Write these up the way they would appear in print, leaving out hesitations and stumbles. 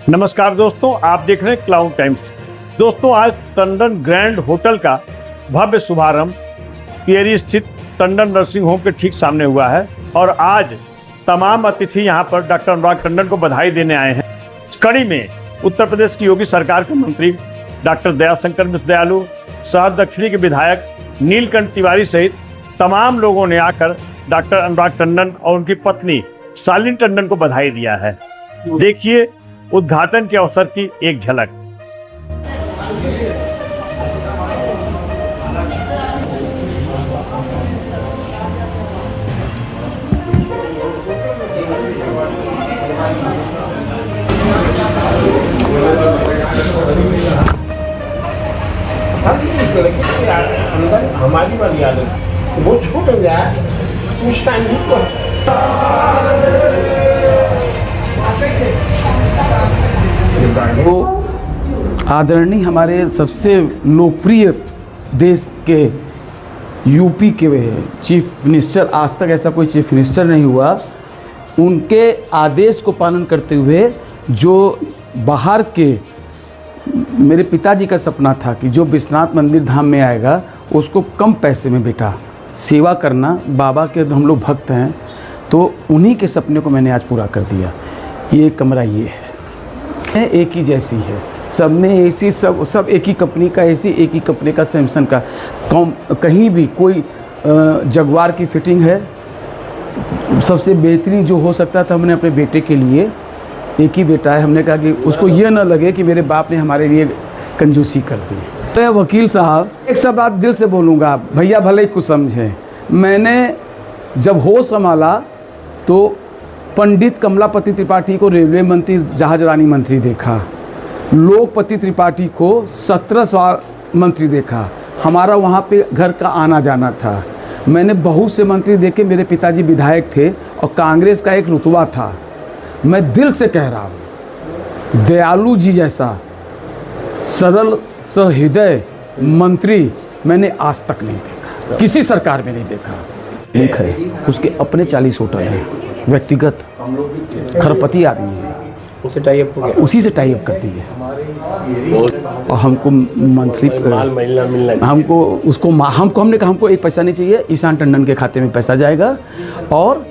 नमस्कार दोस्तों, आप देख रहे हैं क्लाउड टाइम्स। दोस्तों, आज टंडन ग्रैंड होटल का भव्य शुभारंभ पियरी स्थित टंडन नर्सिंग होम के ठीक सामने हुआ है और आज तमाम अतिथि यहां पर डॉक्टर अनुराग टंडन को बधाई देने आए हैं। इस कड़ी में उत्तर प्रदेश की योगी सरकार के मंत्री डॉक्टर दयाशंकर मिश्र दयालु, शहर दक्षिणी के विधायक नीलकंठ तिवारी सहित तमाम लोगों ने आकर डॉक्टर अनुराग टंडन और उनकी पत्नी शालिनी टंडन को बधाई दिया है। देखिए उद्घाटन के अवसर की एक झलक। हमारी वाली आदत वो छूट गया उस टाइम वो आदरणीय हमारे सबसे लोकप्रिय देश के यूपी के चीफ मिनिस्टर, आज तक ऐसा कोई चीफ मिनिस्टर नहीं हुआ, उनके आदेश को पालन करते हुए जो बाहर के मेरे पिताजी का सपना था कि जो विश्वनाथ मंदिर धाम में आएगा उसको कम पैसे में बेटा सेवा करना, बाबा के हम लोग भक्त हैं, तो उन्हीं के सपने को मैंने आज पूरा कर दिया। ये कमरा ये है, एक ही जैसी है, सब में एसी, सब एक ही कंपनी का एसी, एक ही कंपनी का सैमसंग का, कहीं भी कोई जगुआर की फिटिंग है। सबसे बेहतरीन जो हो सकता था हमने अपने बेटे के लिए, एक ही बेटा है, हमने कहा कि उसको ये ना लगे कि मेरे बाप ने हमारे लिए कंजूसी कर दी। तो वकील साहब, एक सब बात दिल से बोलूँगा, भैया भले ही कुछ समझें, मैंने जब होश संभाला तो पंडित कमलापति त्रिपाठी को रेलवे मंत्री, जहाजरानी मंत्री देखा, लोकपति त्रिपाठी को 17 मंत्री देखा, हमारा वहाँ पे घर का आना जाना था। मैंने बहुत से मंत्री देखे, मेरे पिताजी विधायक थे और कांग्रेस का एक रुतबा था। मैं दिल से कह रहा हूँ, दयालु जी जैसा सरल सहृदय मंत्री मैंने आज तक नहीं देखा, किसी सरकार में नहीं देखा। लिख है उसके अपने 40 होटल हैं, व्यक्तिगत खरपति आदमी है, उसे टाइप हो गया, उसी से टाइप कर दी है। और हमको मंथली हमको उसको हमने कहा हमको एक पैसा नहीं चाहिए, ईशान टंडन के खाते में पैसा जाएगा और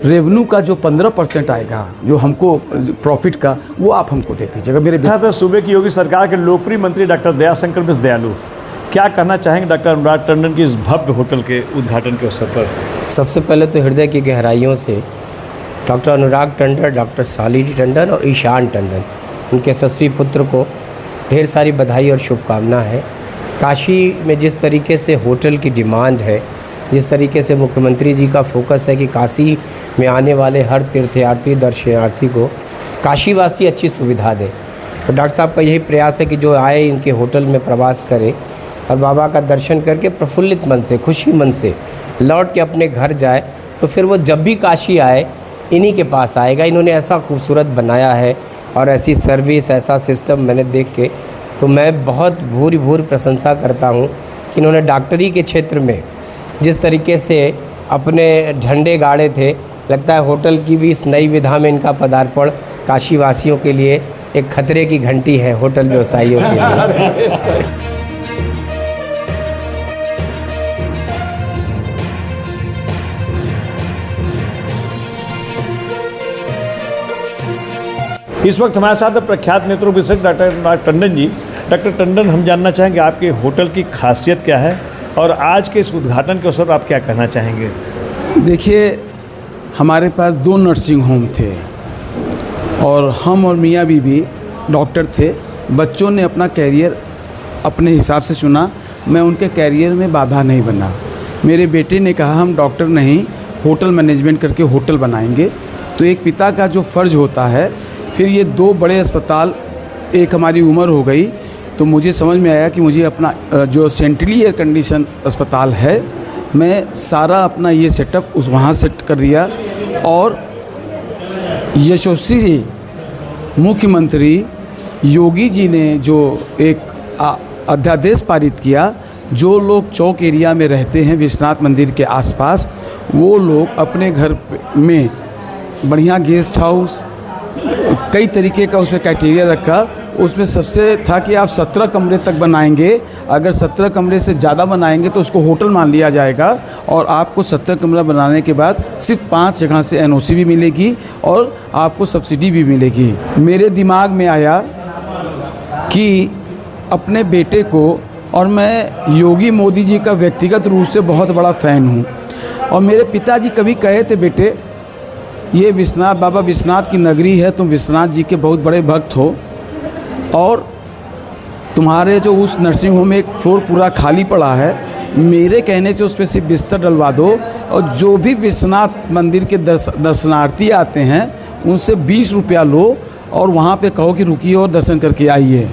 रेवेन्यू का जो 15% आएगा, जो हमको प्रॉफिट का, वो आप हमको दे दीजिएगा। मेरे साथ सूबे की योगी सरकार के लोकप्रिय मंत्री डॉक्टर दयाशंकर मिश्र दयालु क्या कहना चाहेंगे डॉक्टर अनुराग टंडन की इस भव्य होटल के उद्घाटन के अवसर पर? सबसे पहले तो हृदय की गहराइयों से डॉक्टर अनुराग टंडन, डॉक्टर शालिनी टंडन और ईशान टंडन, उनके यशस्वी पुत्र को ढेर सारी बधाई और शुभकामना है। काशी में जिस तरीके से होटल की डिमांड है, जिस तरीके से मुख्यमंत्री जी का फोकस है कि काशी में आने वाले हर तीर्थयात्री दर्शनार्थी को काशीवासी अच्छी सुविधा दें, तो डॉक्टर साहब का यही प्रयास है कि जो आए इनके होटल में प्रवास करें और बाबा का दर्शन करके प्रफुल्लित मन से, खुशी मन से लौट के अपने घर जाए, तो फिर वो जब भी काशी आए इन्हीं के पास आएगा। इन्होंने ऐसा खूबसूरत बनाया है और ऐसी सर्विस, ऐसा सिस्टम मैंने देख के तो मैं बहुत भूरी प्रशंसा करता हूँ कि इन्होंने डॉक्टरी के क्षेत्र में जिस तरीके से अपने झंडे गाड़े थे, लगता है होटल की भी इस नई विधा में इनका पदार्पण काशीवासियों के लिए एक खतरे की घंटी है, होटल व्यवसायियों के लिए। इस वक्त हमारे साथ प्रख्यात नेत्र विशेषज्ञ डॉक्टर अनुराग टंडन जी। डॉक्टर टंडन, हम जानना चाहेंगे आपके होटल की खासियत क्या है और आज के इस उद्घाटन के अवसर पर आप क्या कहना चाहेंगे? देखिए, हमारे पास 2 नर्सिंग होम थे और हम और मियाँ बीबी डॉक्टर थे। बच्चों ने अपना कैरियर अपने हिसाब से चुना, मैं उनके कैरियर में बाधा नहीं बना। मेरे बेटे ने कहा हम डॉक्टर नहीं, होटल मैनेजमेंट करके होटल बनाएंगे। तो एक पिता का जो फ़र्ज़ होता है, फिर ये 2 बड़े अस्पताल, एक हमारी उम्र हो गई तो मुझे समझ में आया कि मुझे अपना जो सेंट्रली एयर कंडीशन अस्पताल है, मैं सारा अपना ये सेटअप वहाँ सेट कर दिया। और यशस्वी जी मुख्यमंत्री योगी जी ने जो एक अध्यादेश पारित किया, जो लोग चौक एरिया में रहते हैं विश्वनाथ मंदिर के आसपास, वो लोग अपने घर में बढ़िया गेस्ट हाउस कई तरीके का उसमें क्राइटेरिया रखा। उसमें सबसे था कि आप 17 कमरे तक बनाएंगे, अगर 17 कमरे से ज़्यादा बनाएंगे तो उसको होटल मान लिया जाएगा, और आपको 17 कमरा बनाने के बाद सिर्फ 5 जगह से एनओसी भी मिलेगी और आपको सब्सिडी भी मिलेगी। मेरे दिमाग में आया कि अपने बेटे को, और मैं योगी मोदी जी का व्यक्तिगत रूप से बहुत बड़ा फ़ैन हूँ, और मेरे पिताजी कभी कहे थे, बेटे ये विश्वनाथ, बाबा विश्वनाथ की नगरी है, तुम विश्वनाथ जी के बहुत बड़े भक्त हो, और तुम्हारे जो उस नर्सिंग होम में एक फ्लोर पूरा खाली पड़ा है, मेरे कहने से उस पर सिर्फ बिस्तर डलवा दो, और जो भी विश्वनाथ मंदिर के दर्शनार्थी आते हैं उनसे 20 रुपया लो और वहाँ पे कहो कि रुकिए और दर्शन करके आइए।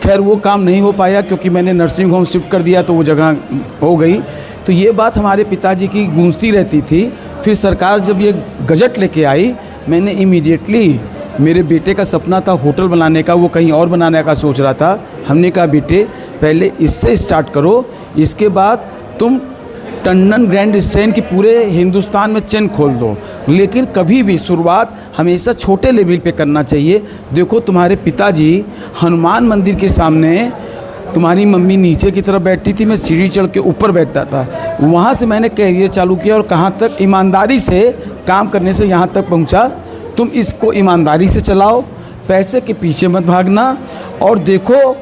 खैर वो काम नहीं हो पाया क्योंकि मैंने नर्सिंग होम शिफ्ट कर दिया तो वो जगह हो गई। तो ये बात हमारे पिताजी की गूंजती रहती थी। फिर सरकार जब ये गजट लेके आई, मैंने इमीडिएटली, मेरे बेटे का सपना था होटल बनाने का, वो कहीं और बनाने का सोच रहा था। हमने कहा बेटे पहले इससे स्टार्ट करो, इसके बाद तुम टंडन ग्रैंड स्टैंड की पूरे हिंदुस्तान में चेन खोल दो, लेकिन कभी भी शुरुआत हमेशा छोटे लेवल पे करना चाहिए। देखो तुम्हारे पिताजी हनुमान मंदिर के सामने, तुम्हारी मम्मी नीचे की तरफ बैठती थी, मैं सीढ़ी चढ़ के ऊपर बैठता था। वहाँ से मैंने कैरियर चालू किया और कहाँ तक ईमानदारी से काम करने से यहाँ तक पहुँचा। तुम इसको ईमानदारी से चलाओ, पैसे के पीछे मत भागना, और देखो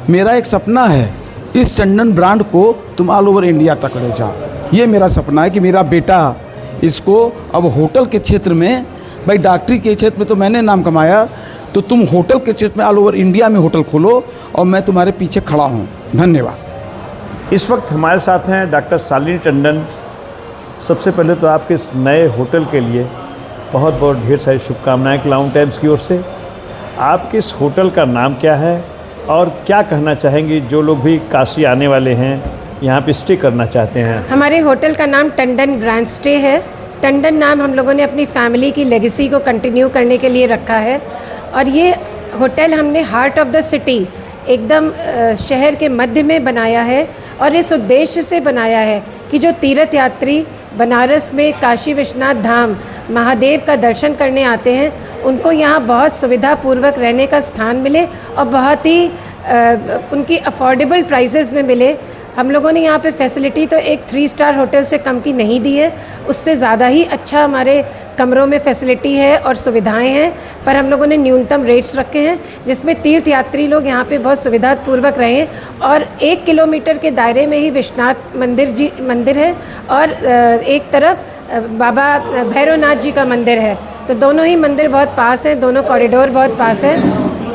मेरा एक सपना है, इस टंडन ब्रांड को तुम ऑल ओवर इंडिया तक ले जाओ। ये मेरा सपना है कि मेरा बेटा इसको अब होटल के क्षेत्र में, भाई डॉक्टरी के क्षेत्र में तो मैंने नाम कमाया, तो तुम होटल के क्षेत्र में ऑल ओवर इंडिया में होटल खोलो, और मैं तुम्हारे पीछे खड़ा हूँ। धन्यवाद। इस वक्त हमारे साथ हैं डॉक्टर शालिनी टंडन। सबसे पहले तो आपके इस नए होटल के लिए बहुत बहुत ढेर सारी शुभकामनाएं क्लाउन टाइम्स की ओर से। आपके इस होटल का नाम क्या है और क्या कहना चाहेंगे जो लोग भी काशी आने वाले हैं, यहाँ पे स्टे करना चाहते हैं? हमारे होटल का नाम टंडन ग्रैंड स्टे है। टंडन नाम हम लोगों ने अपनी फैमिली की लेगेसी को कंटिन्यू करने के लिए रखा है, और ये होटल हमने हार्ट ऑफ द सिटी, एकदम शहर के मध्य में बनाया है, और इस उद्देश्य से बनाया है कि जो तीर्थ यात्री बनारस में काशी विश्वनाथ धाम महादेव का दर्शन करने आते हैं, उनको यहाँ बहुत सुविधापूर्वक रहने का स्थान मिले और बहुत ही उनकी अफोर्डेबल प्राइसेस में मिले। हम लोगों ने यहाँ पे फैसिलिटी तो एक 3 स्टार होटल से कम की नहीं दी है, उससे ज़्यादा ही अच्छा हमारे कमरों में फैसिलिटी है और सुविधाएं हैं, पर हम लोगों ने न्यूनतम रेट्स रखे हैं जिसमें तीर्थयात्री लोग यहाँ पे बहुत सुविधापूर्वक रहें। और 1 किलोमीटर के दायरे में ही विश्वनाथ मंदिर है, और एक तरफ बाबा भैरवनाथ जी का मंदिर है, तो दोनों ही मंदिर बहुत पास हैं, दोनों कॉरिडोर बहुत पास हैं।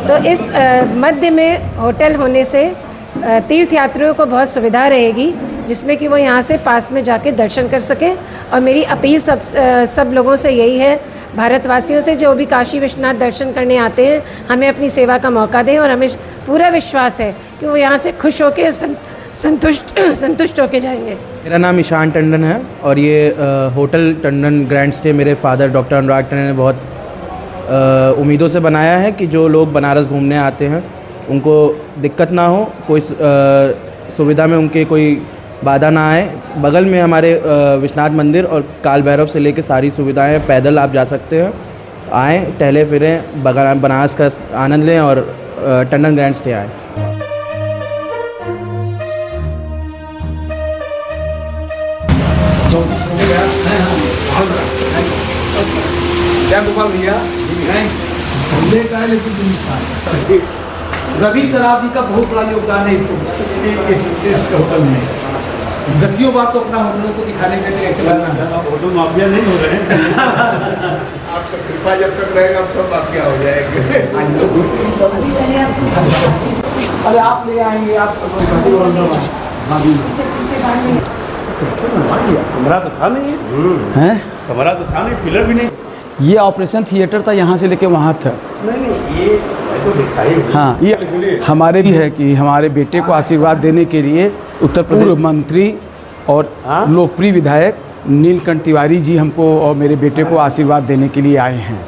तो इस मध्य में होटल होने से तीर्थयात्रियों को बहुत सुविधा रहेगी, जिसमें कि वो यहाँ से पास में जाके दर्शन कर सकें। और मेरी अपील सब लोगों से यही है, भारतवासियों से, जो भी काशी विश्वनाथ दर्शन करने आते हैं, हमें अपनी सेवा का मौका दें, और हमें पूरा विश्वास है कि वो यहाँ से खुश होकर संतुष्ट होके जाएंगे। मेरा नाम ईशान टंडन है, और ये होटल टंडन ग्रैंड स्टे मेरे फादर डॉक्टर अनुराग टंडन ने बहुत उम्मीदों से बनाया है कि जो लोग बनारस घूमने आते हैं उनको दिक्कत ना हो, कोई सुविधा में उनके कोई बाधा ना आए। बगल में हमारे विश्वनाथ मंदिर और काल भैरव से लेकर सारी सुविधाएं हैं, पैदल आप जा सकते हैं। आएँ, टहले फिरें, बनारस का आनंद लें और टंडन ग्रैंड स्टे आएँ। रवि सराफ जी का बहुत बड़ा योगदान है इस होटल में। दसियों बार तो अपना होटलों को दिखाने के लिए ऐसे लगना है, होटल माफिया नहीं हो रहे हैं। आपका कृपा जब तक रहेगा हम सब माफिया हो जाएंगे। अरे आप ले आएंगे, आप कमरा तो था नहीं हैं, कमरा तो था नहीं, पिलर भी नहीं। ये ऑपरेशन थिएटर था, यहाँ से लेके वहाँ था। नहीं ये तो दिखाई। हाँ, ये हमारे भी है कि हमारे बेटे को आशीर्वाद देने के लिए उत्तर प्रदेश मंत्री और लोकप्रिय विधायक नीलकंठ तिवारी जी हमको और मेरे बेटे को आशीर्वाद देने के लिए आए हैं।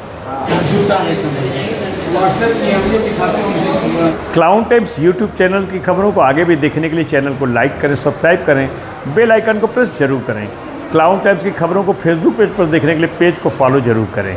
क्लाउन टाइम्स यूट्यूब चैनल की खबरों को आगे भी देखने के लिए चैनल को लाइक करें, सब्सक्राइब करें, बेल आइकन को प्रेस जरूर करें। क्लाउन टाइम्स की खबरों को फेसबुक पेज पर देखने के लिए पेज को फॉलो जरूर करें।